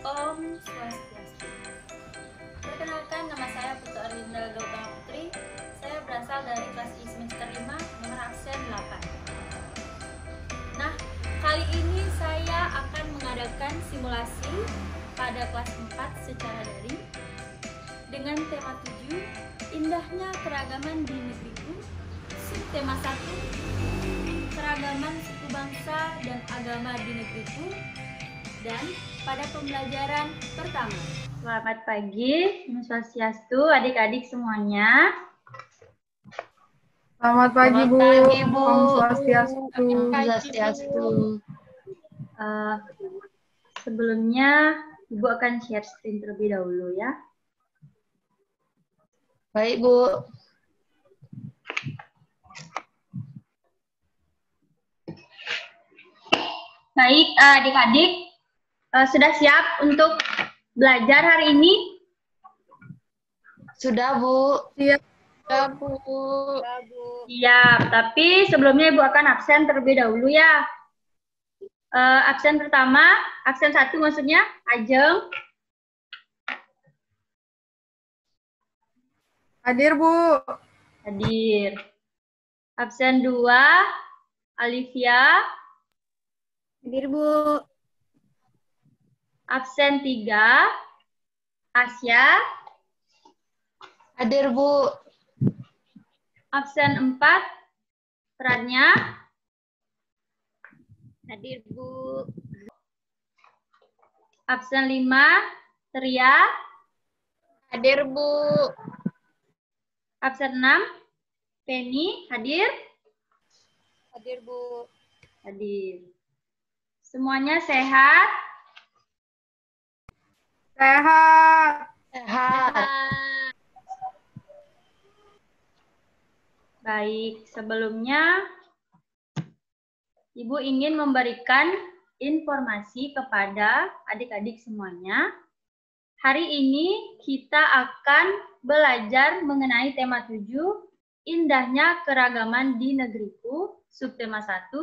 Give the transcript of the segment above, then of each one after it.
Om Swastiastu. Perkenalkan, nama saya Putu Arlinda Gautama Putri. Saya berasal dari kelas I semester 5, nomor absen 8. Nah, kali ini saya akan mengadakan simulasi pada kelas 4 secara daring dengan tema 7, Indahnya Keragaman di Negeriku. Subtema 1, Keragaman suku bangsa dan agama di negeriku. Dan pada pembelajaran pertama. Selamat pagi, Om Swastiastu, adik-adik semuanya. Selamat pagi, Bu. Om Swastiastu. Om Swastiastu. Sebelumnya, Ibu akan share screen terlebih dahulu ya. Baik, Bu. Baik, adik-adik, sudah siap untuk belajar hari ini? Sudah, Bu. Siap. Sudah, Bu. Siap, tapi sebelumnya Ibu akan absen terlebih dahulu ya. Absen pertama, absen 1 maksudnya, Ajeng. Hadir, Bu. Hadir. Absen 2, Alivia. Hadir, Bu. Absen 3, Asya. Hadir, Bu. Absen 4, Pranya. Hadir, Bu. Absen 5, Tria. Hadir, Bu. Absen 6, Penny. Hadir? Hadir, Bu. Hadir. Semuanya sehat? Sehat. Sehat. Baik, sebelumnya Ibu ingin memberikan informasi kepada adik-adik semuanya. Hari ini kita akan belajar mengenai tema 7, Indahnya Keragaman di Negeriku. Subtema 1,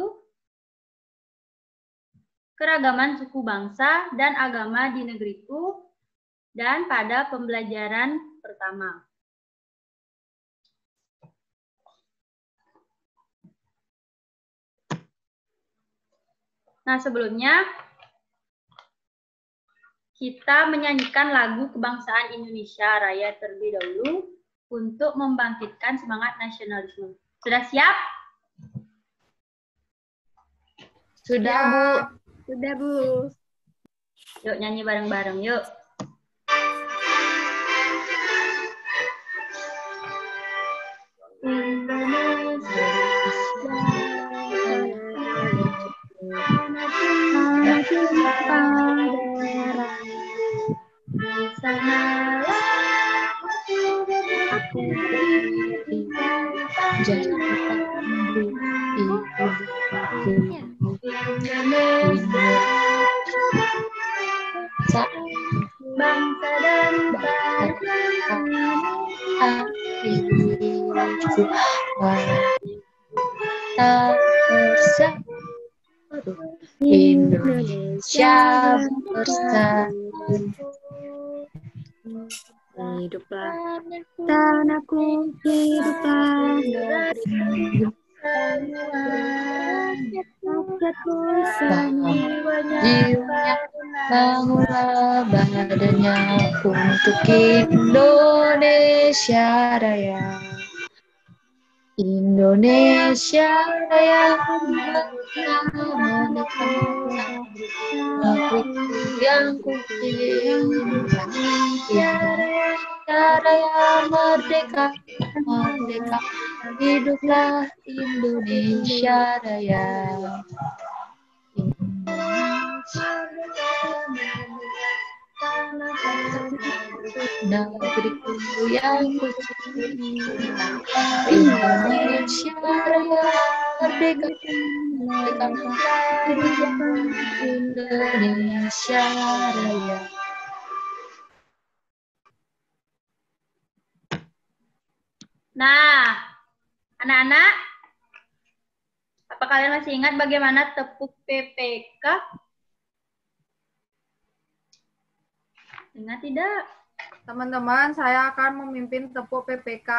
Keragaman suku bangsa dan agama di negeriku. Dan pada pembelajaran pertama. Nah, sebelumnya kita menyanyikan lagu kebangsaan Indonesia Raya terlebih dahulu untuk membangkitkan semangat nasionalisme. Sudah siap? Sudah, Bu. Sudah, Bu. Yuk nyanyi bareng-bareng, yuk. Bangsa dan Indonesia bersatu. Hiduplah tanahku, hiduplah negeriku. Rakyatku Jiwanya bangunlah badannya untuk Indonesia Raya. Indonesia Raya negeri yang kucinta. Indonesia Raya merdeka, merdeka. Hiduplah Indonesia Raya. Negeriku yang kucinta, Indonesia Raya merdeka, merdeka. Indonesia Raya. Nah, anak-anak, apa kalian masih ingat bagaimana tepuk PPK? Ingat tidak? Teman-teman, saya akan memimpin tepuk PPK.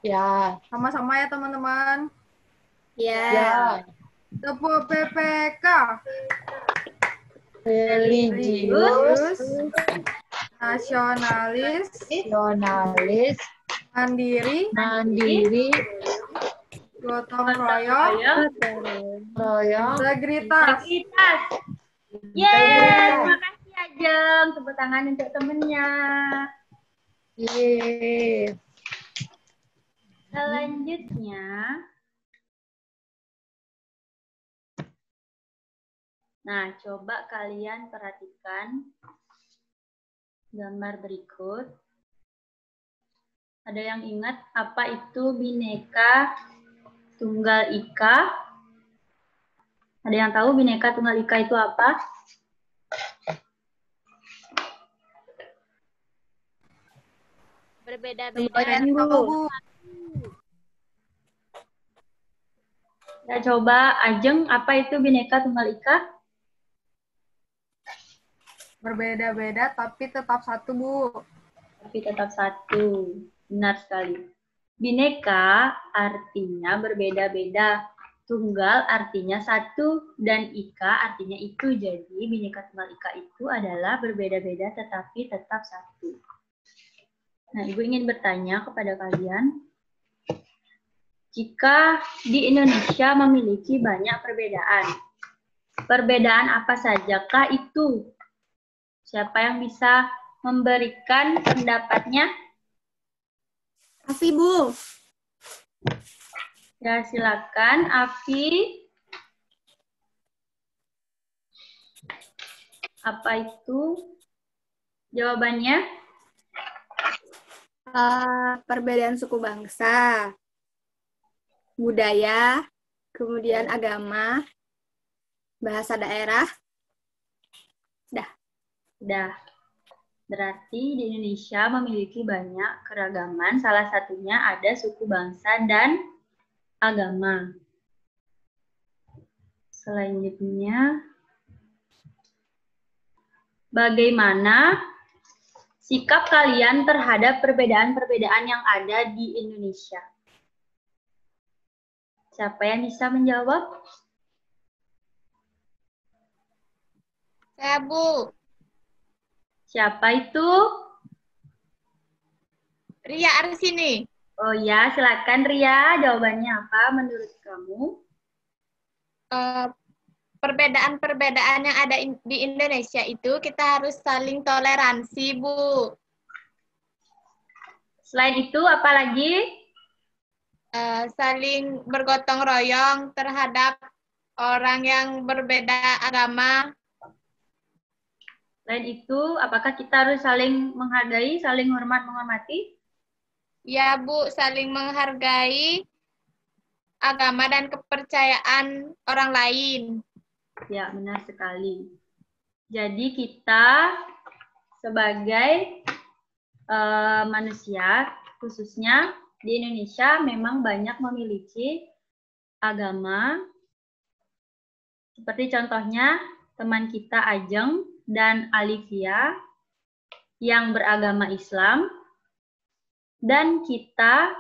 Ya. Sama-sama ya teman-teman. Ya. Tepuk PPK. Religius, Nasionalis, nasionalis, mandiri, mandiri, gotong royong, integritas. Integritas. Yeay, terima kasih Ajeng. Tepuk tangan untuk temennya. Yeay. Selanjutnya, nah coba kalian perhatikan gambar berikut. Ada yang ingat apa itu Bhinneka Tunggal Ika? Ada yang tahu Bhinneka Tunggal Ika itu apa? Berbeda-beda. Bu. Ya, coba Ajeng, apa itu Bhinneka Tunggal Ika? Berbeda-beda tapi tetap satu, Bu. Tapi tetap satu. Benar sekali. Bhinneka artinya berbeda-beda. Tunggal artinya satu dan ika artinya itu. Jadi Bhinneka Tunggal Ika itu adalah berbeda-beda tetapi tetap satu. Nah, Ibu ingin bertanya kepada kalian, jika di Indonesia memiliki banyak perbedaan, perbedaan apa sajakah itu? Siapa yang bisa memberikan pendapatnya? Afi, Bu. Ya, silakan, Afi. Apa itu jawabannya? Perbedaan suku bangsa, budaya, kemudian agama, bahasa daerah. Dah. Berarti di Indonesia memiliki banyak keragaman, salah satunya ada suku bangsa dan agama. Selanjutnya, bagaimana sikap kalian terhadap perbedaan-perbedaan yang ada di Indonesia? Siapa yang bisa menjawab? Saya, Bu. Siapa itu? Ria Arsini. Oh ya, silakan Ria. Jawabannya apa menurut kamu? Perbedaan-perbedaan yang ada di Indonesia itu kita harus saling toleransi, Bu. Selain itu, apa lagi? Saling bergotong royong terhadap orang yang berbeda agama. Selain itu, apakah kita harus saling menghargai, saling menghormati? Ya, Bu, saling menghargai agama dan kepercayaan orang lain. Ya, benar sekali. Jadi kita sebagai manusia, khususnya di Indonesia, memang banyak memiliki agama. Seperti contohnya teman kita Ajeng dan Alivia yang beragama Islam, dan kita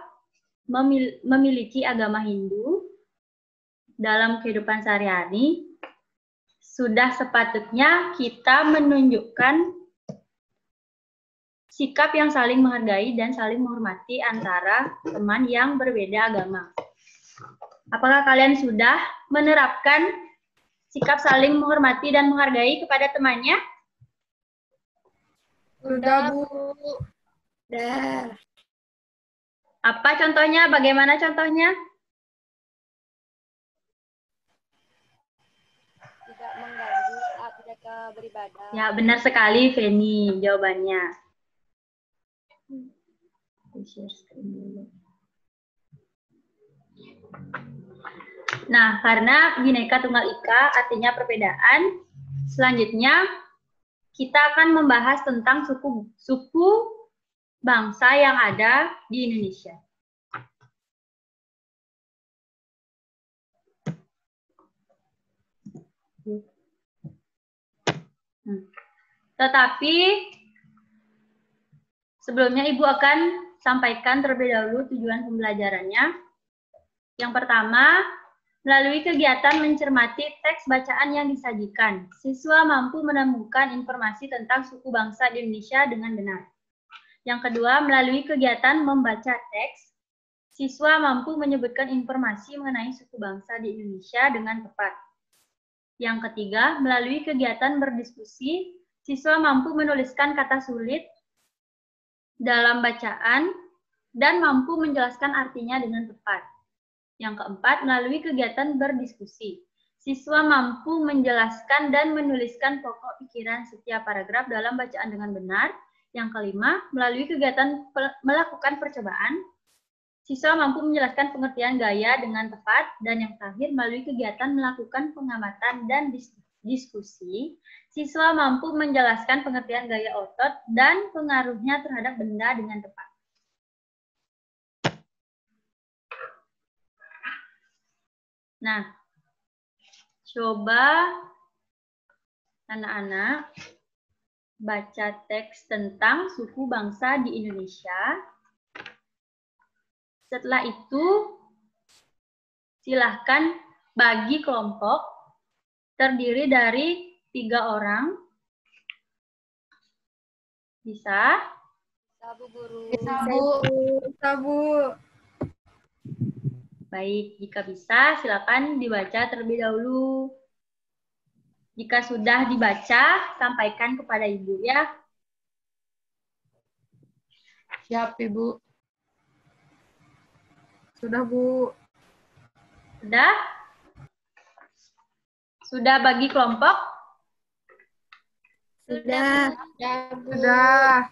memiliki agama Hindu dalam kehidupan sehari-hari. Sudah sepatutnya kita menunjukkan sikap yang saling menghargai dan saling menghormati antara teman yang berbeda agama. Apakah kalian sudah menerapkan sikap saling menghormati dan menghargai kepada temannya? Sudah, Bu. Dah. Apa contohnya? Bagaimana contohnya? Tidak mengganggu saat mereka beribadah. Ya, benar sekali, Feni, jawabannya. Share screen dulu. Nah, karena Bhinneka Tunggal Ika artinya perbedaan, selanjutnya kita akan membahas tentang suku bangsa yang ada di Indonesia. Tetapi sebelumnya Ibu akan sampaikan terlebih dahulu tujuan pembelajarannya. Yang pertama, melalui kegiatan mencermati teks bacaan yang disajikan, siswa mampu menemukan informasi tentang suku bangsa di Indonesia dengan benar. Yang kedua, melalui kegiatan membaca teks, siswa mampu menyebutkan informasi mengenai suku bangsa di Indonesia dengan tepat. Yang ketiga, melalui kegiatan berdiskusi, siswa mampu menuliskan kata sulit dalam bacaan dan mampu menjelaskan artinya dengan tepat. Yang keempat, melalui kegiatan berdiskusi, siswa mampu menjelaskan dan menuliskan pokok pikiran setiap paragraf dalam bacaan dengan benar. Yang kelima, melalui kegiatan melakukan percobaan, siswa mampu menjelaskan pengertian gaya dengan tepat. Dan yang terakhir, melalui kegiatan melakukan pengamatan dan diskusi, siswa mampu menjelaskan pengertian gaya otot dan pengaruhnya terhadap benda dengan tepat. Nah, coba anak-anak baca teks tentang suku bangsa di Indonesia. Setelah itu, silahkan bagi kelompok terdiri dari 3 orang. Bisa? Bisa, Bu Guru. Bisa, Bu. Bisa, Bu. Baik, jika bisa silakan dibaca terlebih dahulu. Jika sudah dibaca, sampaikan kepada Ibu ya. Siap, Ibu. Sudah, Bu. Sudah? Sudah bagi kelompok? Sudah. Sudah.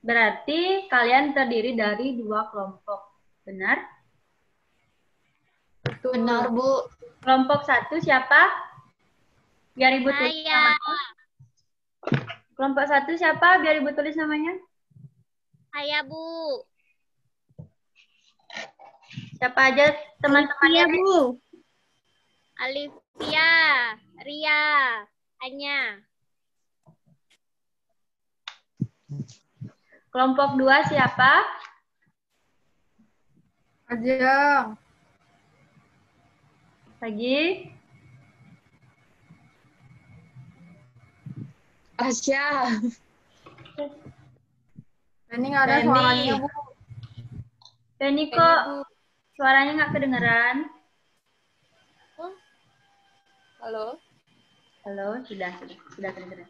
Berarti kalian terdiri dari 2 kelompok. Benar? Benar, Bu. Kelompok 1 siapa? Biar Ibu tulis Saya. namanya. Kelompok 1 siapa? Biar Ibu tulis namanya. Saya, Bu. Siapa aja teman-temannya? Bu. Alivia, Ria, Anya. Kelompok 2 siapa? Ajeng. Lagi? Asya. Ini nggak ada Penny. suaranya, Bu. Penny kok suaranya nggak kedengeran? Halo. Halo, sudah kedengeran.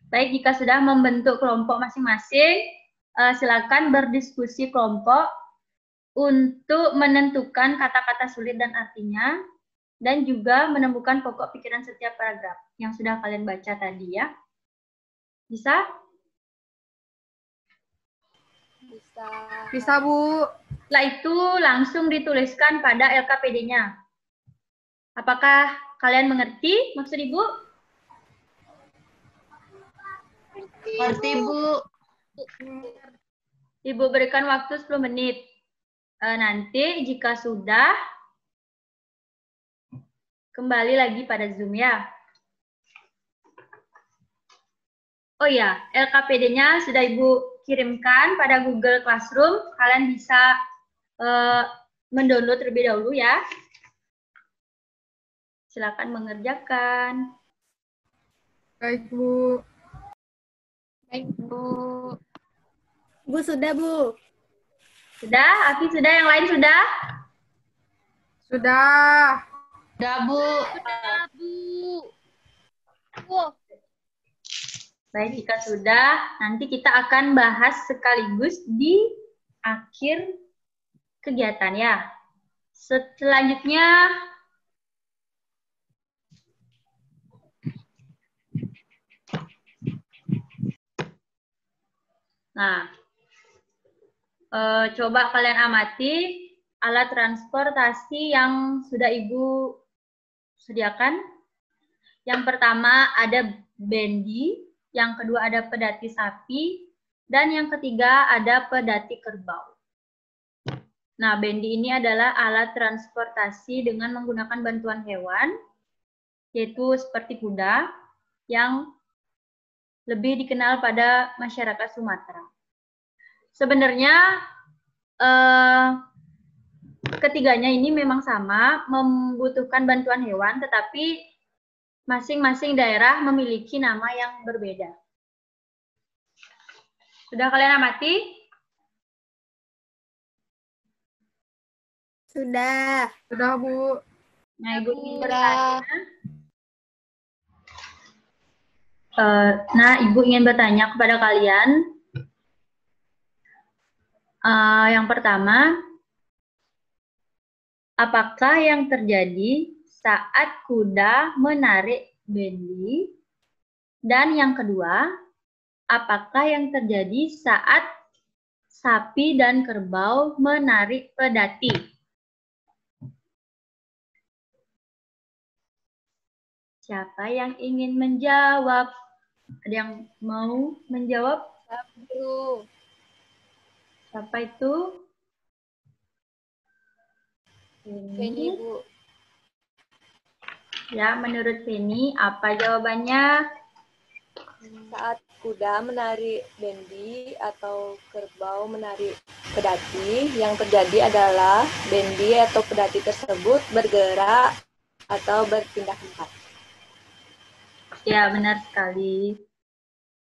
Baik, jika sudah membentuk kelompok masing-masing, silakan berdiskusi kelompok untuk menentukan kata-kata sulit dan artinya, dan juga menemukan pokok pikiran setiap paragraf yang sudah kalian baca tadi ya. Bisa? Bisa. Bisa, Bu. Setelah itu langsung dituliskan pada LKPD-nya. Apakah kalian mengerti maksud Ibu? Ngerti, Bu. Ibu berikan waktu 10 menit. Nanti jika sudah, kembali lagi pada Zoom ya. Oh ya, LKPD-nya sudah Ibu kirimkan pada Google Classroom. Kalian bisa mendownload terlebih dahulu ya. Silakan mengerjakan. Baik, Bu. Baik, Bu. Bu, sudah, Bu. Sudah? Afi sudah? Yang lain sudah? Sudah. Udah, Bu. Sudah, Bu. Bu. Baik, jika sudah, nanti kita akan bahas sekaligus di akhir kegiatan ya. Selanjutnya, nah, coba kalian amati alat transportasi yang sudah Ibu sediakan. Yang pertama ada bendi, yang kedua ada pedati sapi, dan yang ketiga ada pedati kerbau. Nah, bendi ini adalah alat transportasi dengan menggunakan bantuan hewan, yaitu seperti kuda, yang lebih dikenal pada masyarakat Sumatera. Sebenarnya ketiganya ini memang sama, membutuhkan bantuan hewan, tetapi masing-masing daerah memiliki nama yang berbeda. Sudah kalian amati? Sudah. Sudah, Bu. Nah, Ibu ingin bertanya. Ibu ingin bertanya kepada kalian. Yang pertama, apakah yang terjadi saat kuda menarik bendi? Dan yang kedua, apakah yang terjadi saat sapi dan kerbau menarik pedati? Siapa yang ingin menjawab? Ada yang mau menjawab? Bu. Siapa itu? Ini, Bu. Ya, menurut Feni, apa jawabannya? Saat kuda menarik bendi atau kerbau menarik pedati, yang terjadi adalah bendi atau pedati tersebut bergerak atau berpindah tempat. Ya, benar sekali.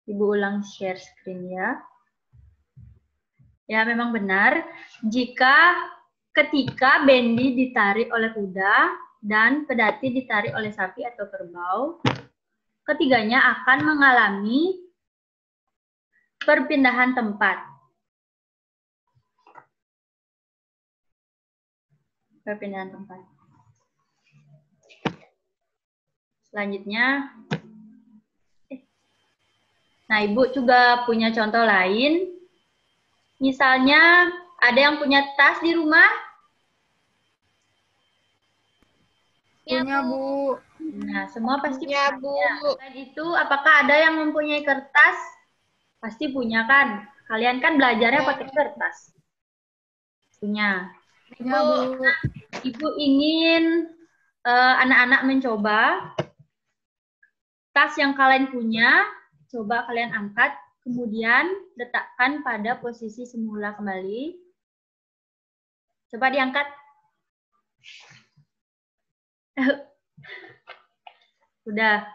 Ibu ulang share screen ya. Ya, memang benar. Ketika bendi ditarik oleh kuda dan pedati ditarik oleh sapi atau kerbau, ketiganya akan mengalami perpindahan tempat. Perpindahan tempat. Selanjutnya, nah Ibu juga punya contoh lain. Misalnya ada yang punya tas di rumah? Punya, Bu. Nah, semua pasti Ya, punya. Bu. Selain itu, apakah ada yang mempunyai kertas? Pasti punya kan? Kalian kan belajarnya pakai kertas. Punya. Punya, Bu. Ibu ingin anak-anak mencoba tas yang kalian punya, coba kalian angkat, kemudian letakkan pada posisi semula kembali. Coba diangkat. Sudah.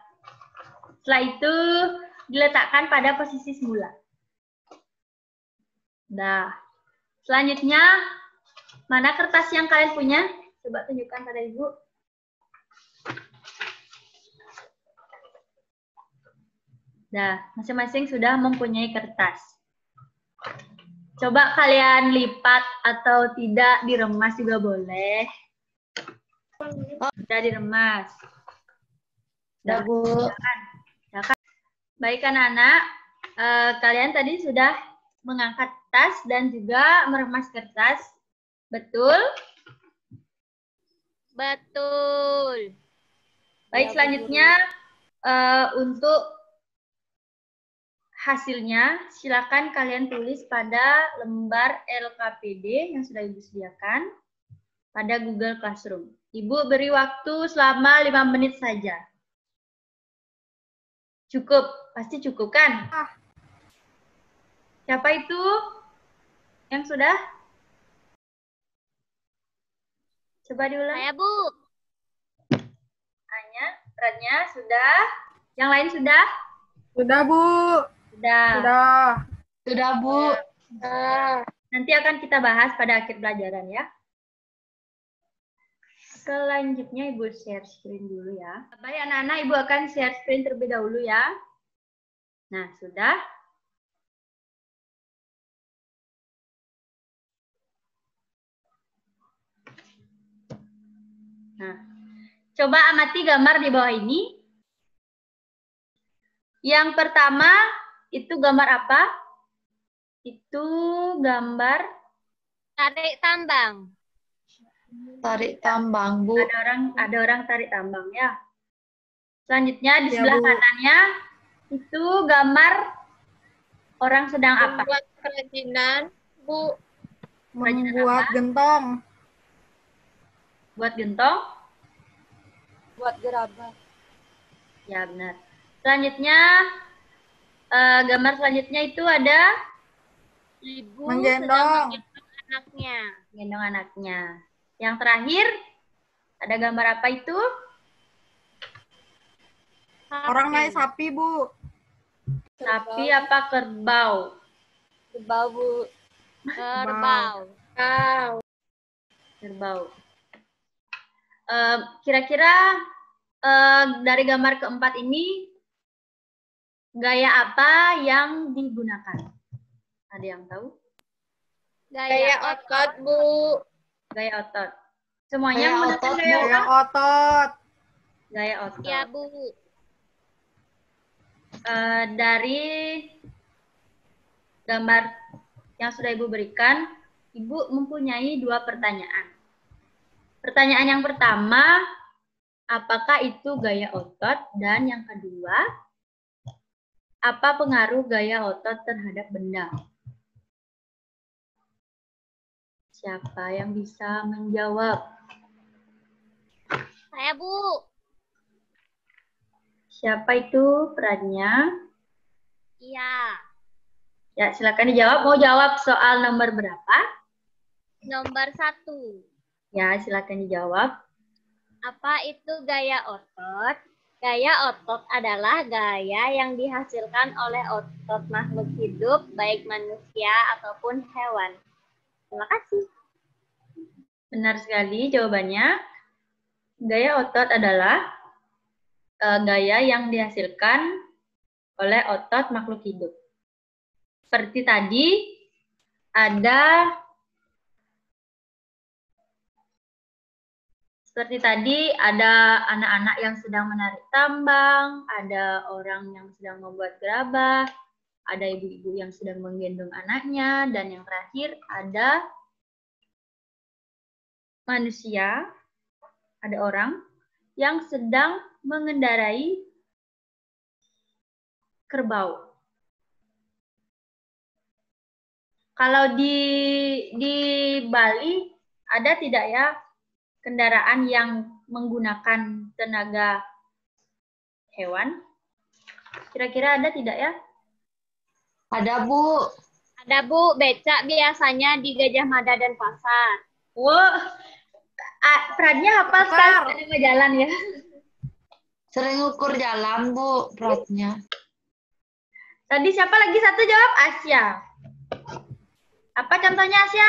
Setelah itu diletakkan pada posisi semula. Nah, selanjutnya mana kertas yang kalian punya? Coba tunjukkan pada Ibu. Nah, masing-masing sudah mempunyai kertas. Coba kalian lipat atau tidak diremas juga boleh. Sudah diremas. Sudah, Bu. Silakan. Baik anak-anak, kalian tadi sudah mengangkat tas dan juga meremas kertas. Betul? Betul. Baik, selanjutnya untuk hasilnya silakan kalian tulis pada lembar LKPD yang sudah Ibu sediakan pada Google Classroom. Ibu beri waktu selama 5 menit saja. Cukup, pasti cukup kan? Siapa itu yang sudah? Coba diulang. Saya, Bu. Hanya, beratnya sudah. Yang lain sudah? Sudah, Bu. Sudah. Sudah. Sudah, Bu. Nanti akan kita bahas pada akhir pelajaran ya. Selanjutnya Ibu share screen dulu ya. Baik anak-anak, Ibu akan share screen terlebih dahulu ya. Nah, sudah. Nah, coba amati gambar di bawah ini. Yang pertama, itu gambar apa? Itu gambar Tarik tambang. Tarik tambang, Bu. ada orang tarik tambang ya. Selanjutnya di Ya, sebelah Bu. kanannya itu gambar orang sedang apa? Membuat kerajinan, Bu. Membuat gentong. Buat gentong? Buat gerabah. Ya benar. Selanjutnya Gambar selanjutnya itu ada Ibu Menggendong. sedang menggendong anaknya. gendong anaknya. Yang terakhir, ada gambar apa itu? Orang naik sapi, Bu. Sapi apa kerbau? Kerbau, Bu. Kerbau. Kerbau. Kira-kira dari gambar keempat ini, gaya apa yang digunakan? Ada yang tahu? Gaya otot, Bu. Gaya otot. Semuanya Gaya menggunakan otot, gaya Bu. otot? Yang otot. Gaya otot. Ya, Bu. Dari gambar yang sudah Ibu berikan, Ibu mempunyai 2 pertanyaan. Pertanyaan yang pertama, apakah itu gaya otot? Dan yang kedua, apa pengaruh gaya otot terhadap benda? Siapa yang bisa menjawab? Saya, Bu. Siapa itu perannya? Iya. Ya, silakan dijawab. Mau jawab soal nomor berapa? Nomor 1. Ya, silakan dijawab. Apa itu gaya otot? Gaya otot adalah gaya yang dihasilkan oleh otot makhluk hidup, baik manusia ataupun hewan. Terima kasih. Benar sekali jawabannya. Gaya otot adalah gaya yang dihasilkan oleh otot makhluk hidup. Seperti tadi, ada anak-anak yang sedang menarik tambang, ada orang yang sedang membuat gerabah, ada ibu-ibu yang sedang menggendong anaknya, dan yang terakhir ada manusia, ada orang yang sedang mengendarai kerbau. Kalau di Bali ada tidak ya kendaraan yang menggunakan tenaga hewan? Kira-kira ada tidak ya? Ada, Bu. Ada, Bu, becak biasanya di Gajah Mada dan Pasar. Wow, perannya hafal sekali nama jalan ya. Sering ukur jalan, Bu, beratnya. Tadi siapa lagi satu jawab? Asia. Apa contohnya Asia?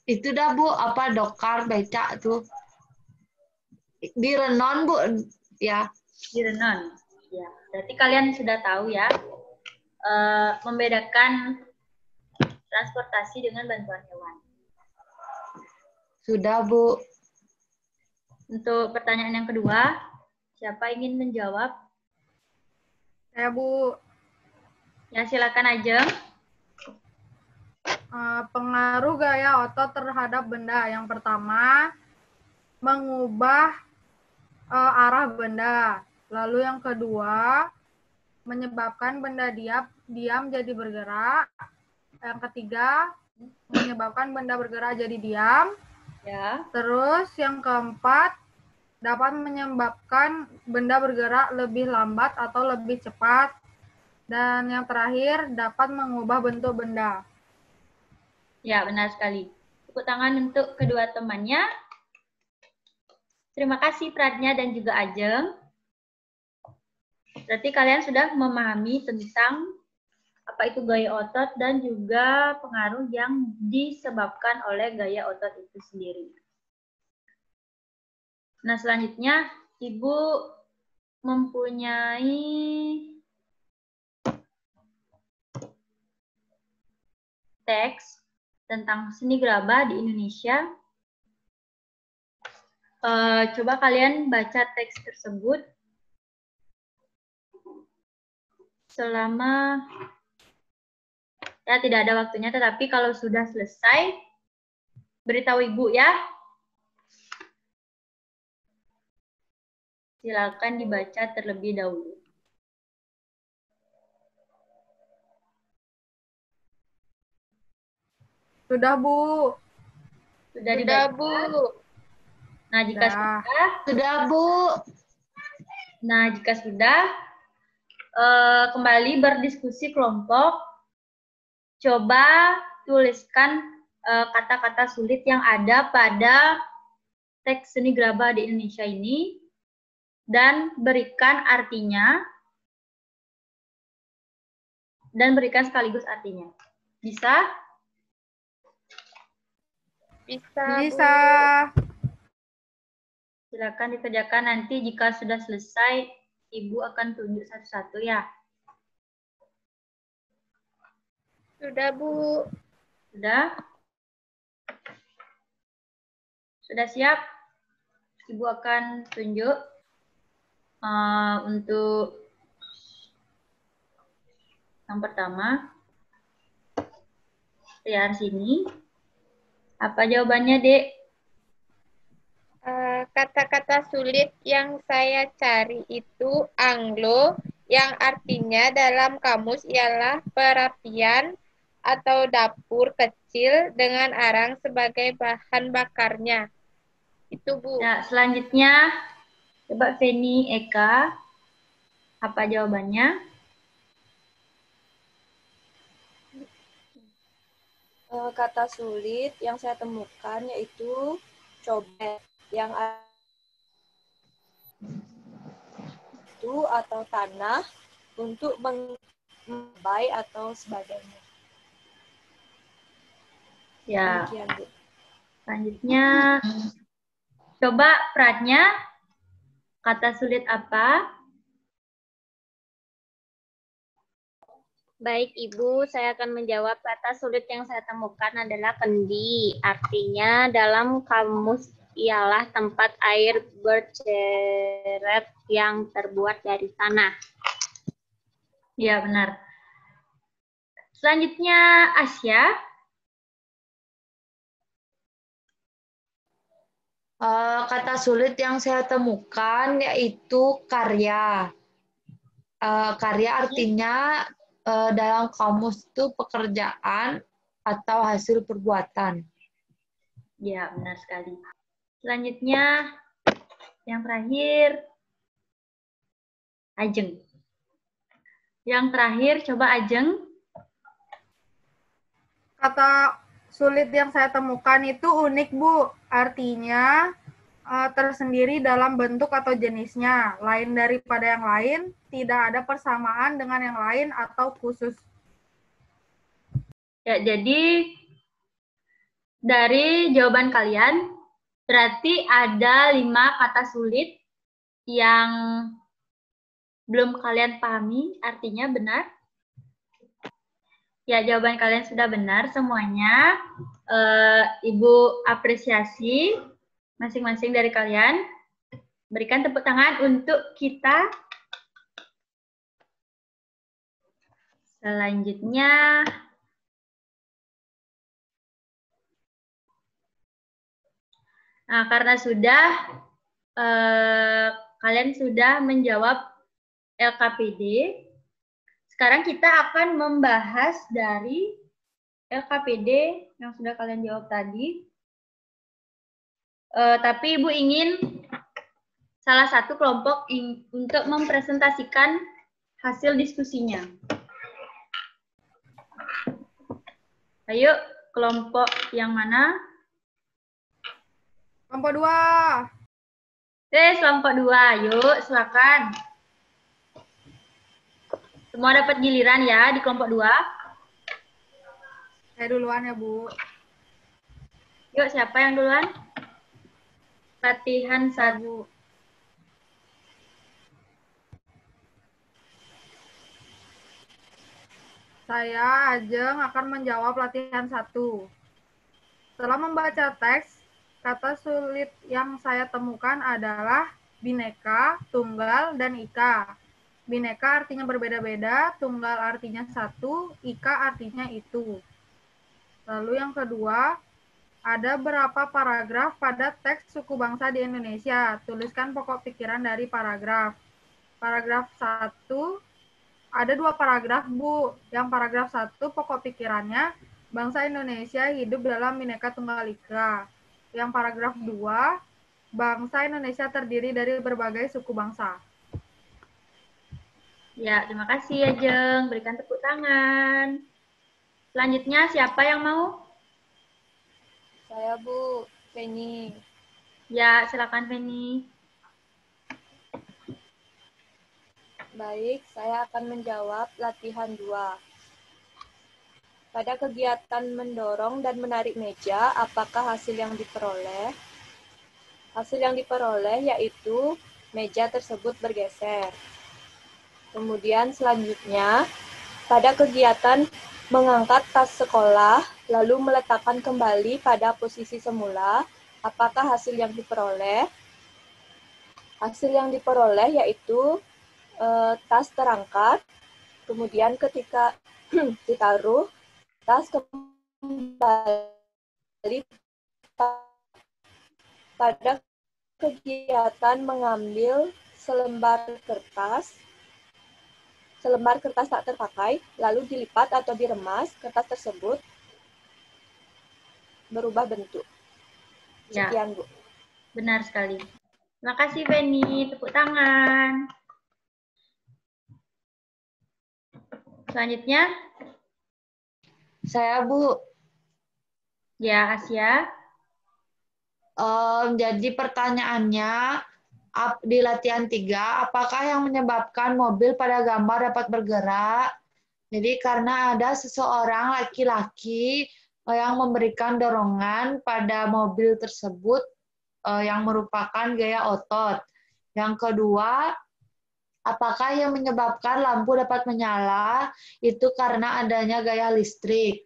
Itu dah, Bu, apa dokar becak tuh. Di Renon, Bu, ya. Di Renon. Ya, berarti kalian sudah tahu ya membedakan transportasi dengan bantuan hewan. Sudah, Bu. Untuk pertanyaan yang kedua, siapa ingin menjawab? Saya, Bu. Ya, silakan aja. Pengaruh gaya otot terhadap benda. Yang pertama, mengubah arah benda. Lalu yang kedua, menyebabkan benda diam jadi bergerak. Yang ketiga, menyebabkan benda bergerak jadi diam. Ya. Terus yang keempat, dapat menyebabkan benda bergerak lebih lambat atau lebih cepat. Dan yang terakhir, dapat mengubah bentuk benda. Ya, benar sekali. Tepuk tangan untuk kedua temannya. Terima kasih Pradnya dan juga Ajeng. Berarti kalian sudah memahami tentang apa itu gaya otot dan juga pengaruh yang disebabkan oleh gaya otot itu sendiri. Nah, selanjutnya Ibu mempunyai teks tentang seni gerabah di Indonesia. Coba kalian baca teks tersebut selama, ya tidak ada waktunya, tetapi kalau sudah selesai, beritahu Ibu ya. Silakan dibaca terlebih dahulu. Sudah, Bu. Sudah Sudah, dibaca? Bu. Nah, jika Sudah. sudah, Sudah, Bu. Nah, jika sudah, kembali berdiskusi kelompok, coba tuliskan kata-kata sulit yang ada pada teks seni gerabah di Indonesia ini, dan berikan artinya, dan berikan sekaligus artinya. Bisa? Bisa, Bisa. Bu. Silakan dikerjakan, nanti jika sudah selesai, Ibu akan tunjuk satu-satu ya. Sudah, Bu. Sudah? Sudah siap? Ibu akan tunjuk untuk yang pertama. Lihat sini. Apa jawabannya, Dek? Kata-kata sulit yang saya cari itu Anglo, yang artinya dalam kamus ialah perapian atau dapur kecil dengan arang sebagai bahan bakarnya. Itu, Bu. Nah, selanjutnya, coba Feni, Eka. Apa jawabannya? Kata sulit yang saya temukan yaitu cobek, yang itu atau tanah untuk membai atau sebagainya. Ya. Demikian, Bu. Selanjutnya, coba Pratnya, kata sulit apa? Baik, Ibu, saya akan menjawab. Kata sulit yang saya temukan adalah kendi. Artinya dalam kamus ialah tempat air berceret yang terbuat dari tanah. Ya, benar. Selanjutnya, Asya. Kata sulit yang saya temukan yaitu karya. Karya artinya dalam kamus itu pekerjaan atau hasil perbuatan. Ya, benar sekali. Selanjutnya, yang terakhir, Ajeng. Yang terakhir, coba Ajeng. Kata sulit yang saya temukan itu unik, Bu. Artinya tersendiri dalam bentuk atau jenisnya, lain daripada yang lain, tidak ada persamaan dengan yang lain atau khusus. Ya, jadi dari jawaban kalian, berarti ada 5 kata sulit yang belum kalian pahami, artinya benar. Ya, jawaban kalian sudah benar semuanya. Ibu apresiasi masing-masing dari kalian. Berikan tepuk tangan untuk kita. Selanjutnya, nah, karena sudah kalian sudah menjawab LKPD, sekarang kita akan membahas dari LKPD yang sudah kalian jawab tadi. Tapi Ibu ingin salah satu kelompok untuk mempresentasikan hasil diskusinya. Ayo, kelompok yang mana? Kelompok 2. Kelompok 2. Yuk, silakan. Semua dapat giliran ya di kelompok 2. Saya duluan ya, Bu. Yuk, siapa yang duluan? Latihan 1. Bu. Saya, Ajeng, akan menjawab latihan 1. Setelah membaca teks, kata sulit yang saya temukan adalah bineka, tunggal, dan ika. Bineka artinya berbeda-beda, tunggal artinya satu, ika artinya itu. Lalu yang kedua, ada berapa paragraf pada teks suku bangsa di Indonesia? Tuliskan pokok pikiran dari paragraf. Paragraf 1, ada 2 paragraf, Bu. Yang paragraf 1, pokok pikirannya, bangsa Indonesia hidup dalam Bhinneka Tunggal Ika. Yang paragraf 2, bangsa Indonesia terdiri dari berbagai suku bangsa. Ya, terima kasih Ajeng. Berikan tepuk tangan. Selanjutnya siapa yang mau? Saya Bu Feni. Ya, silakan Feni. Baik, saya akan menjawab latihan 2. Pada kegiatan mendorong dan menarik meja, apakah hasil yang diperoleh? Hasil yang diperoleh yaitu meja tersebut bergeser. Kemudian selanjutnya, pada kegiatan mengangkat tas sekolah, lalu meletakkan kembali pada posisi semula, apakah hasil yang diperoleh? Hasil yang diperoleh yaitu tas terangkat, kemudian ketika ditaruh, tas kembali pada kegiatan mengambil selembar kertas tak terpakai, lalu dilipat atau diremas, kertas tersebut berubah bentuk. Ya, Sekian, Bu. benar sekali. Terima kasih Feni. Tepuk tangan. Selanjutnya, Saya Bu, ya Asia. jadi pertanyaannya di latihan 3, apakah yang menyebabkan mobil pada gambar dapat bergerak? Jadi karena ada seseorang laki-laki yang memberikan dorongan pada mobil tersebut yang merupakan gaya otot. Yang kedua, apakah yang menyebabkan lampu dapat menyala? Itu karena adanya gaya listrik.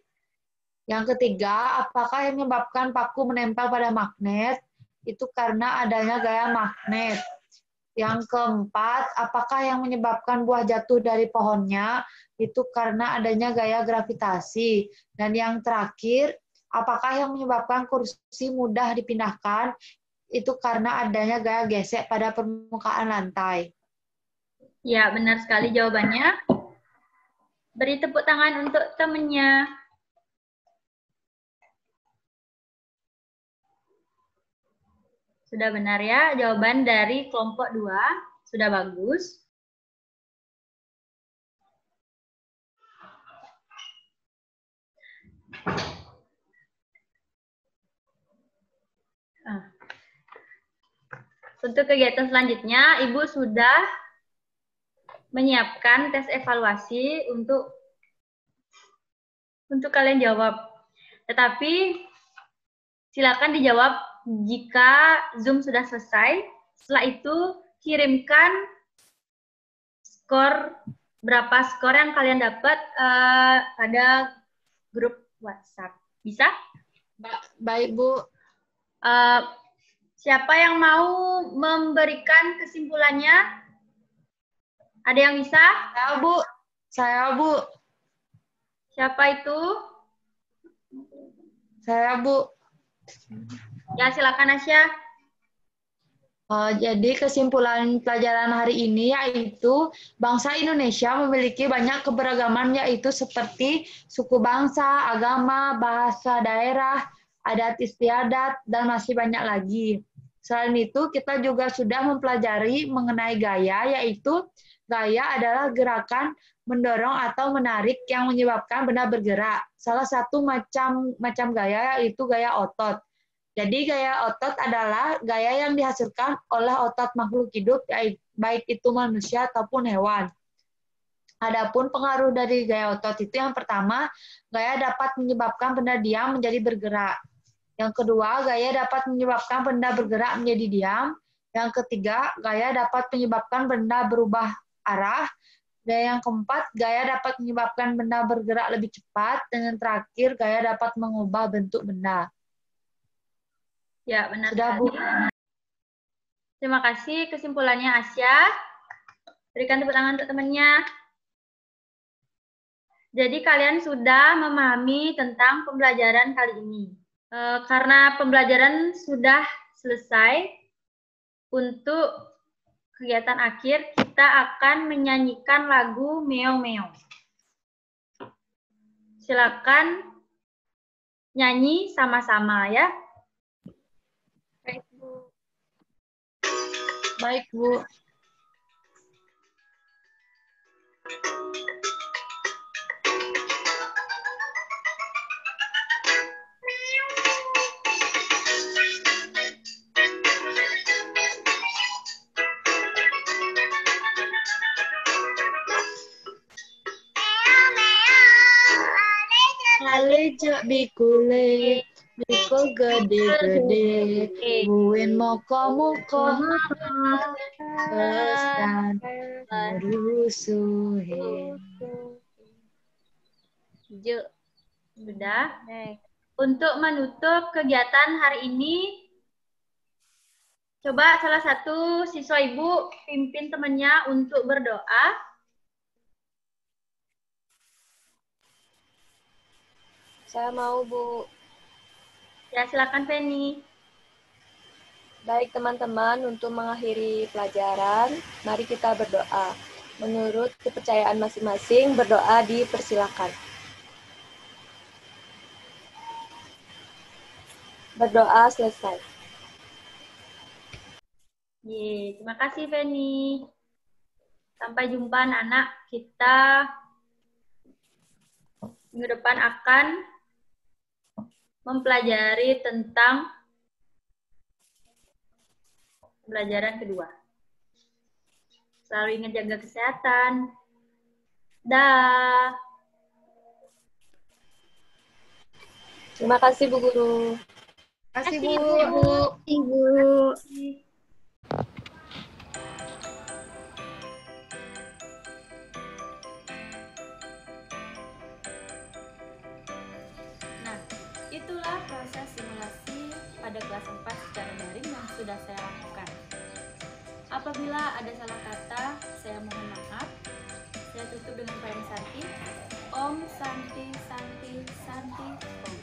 Yang ketiga, apakah yang menyebabkan paku menempel pada magnet? Itu karena adanya gaya magnet. Yang keempat, apakah yang menyebabkan buah jatuh dari pohonnya? Itu karena adanya gaya gravitasi. Dan yang terakhir, apakah yang menyebabkan kursi mudah dipindahkan? Itu karena adanya gaya gesek pada permukaan lantai. Ya, benar sekali jawabannya. Beri tepuk tangan untuk temannya. Sudah benar ya, jawaban dari kelompok 2. Sudah bagus. Untuk kegiatan selanjutnya, Ibu sudah menyiapkan tes evaluasi untuk kalian jawab. Tetapi silakan dijawab jika Zoom sudah selesai. Setelah itu kirimkan berapa skor yang kalian dapat pada grup WhatsApp. Bisa? Baik, Bu. Siapa yang mau memberikan kesimpulannya? Ada yang bisa? Saya, Bu. Siapa itu? Saya, Bu. Ya, silakan Asya. Jadi kesimpulan pelajaran hari ini yaitu bangsa Indonesia memiliki banyak keberagaman, yaitu seperti suku bangsa, agama, bahasa daerah, adat istiadat, dan masih banyak lagi. Selain itu, kita juga sudah mempelajari mengenai gaya, yaitu gaya adalah gerakan mendorong atau menarik yang menyebabkan benda bergerak. Salah satu macam gaya yaitu gaya otot. Jadi gaya otot adalah gaya yang dihasilkan oleh otot makhluk hidup, baik itu manusia ataupun hewan. Adapun pengaruh dari gaya otot itu, yang pertama, gaya dapat menyebabkan benda diam menjadi bergerak. Yang kedua, gaya dapat menyebabkan benda bergerak menjadi diam. Yang ketiga, gaya dapat menyebabkan benda berubah arah. Dan yang keempat, gaya dapat menyebabkan benda bergerak lebih cepat. Dan yang terakhir, gaya dapat mengubah bentuk benda. Ya, benar Sudah, sekali. Bu. Terima kasih kesimpulannya Asya. Berikan tepuk tangan untuk temannya. Jadi kalian sudah memahami tentang pembelajaran kali ini. Karena pembelajaran sudah selesai, untuk kegiatan akhir kita akan menyanyikan lagu Meong Meong. Silakan nyanyi sama-sama ya. Baik, Bu. Baik, Bu. Alejo bikule, biko gede-gede, buin moko-moko, pesan merusuhin. Jo. Sudah. Untuk menutup kegiatan hari ini, coba salah satu siswa ibu pimpin temannya untuk berdoa. Saya mau, Bu. Ya, silakan Feni. Baik teman-teman, untuk mengakhiri pelajaran, mari kita berdoa. Menurut kepercayaan masing-masing, berdoa dipersilakan. Berdoa selesai. Terima kasih Feni. Sampai jumpa anak-anak. Kita minggu depan akan mempelajari tentang pelajaran kedua. Selalu ingat jaga kesehatan. Dah. Terima kasih Bu Guru. Terima kasih, Bu. Ibu. Nah, itulah proses simulasi pada kelas 4 secara daring yang sudah saya lakukan. Apabila ada salah kata, saya mohon maaf. Saya tutup dengan Parang Santi. Om Santi Santi Santi Om.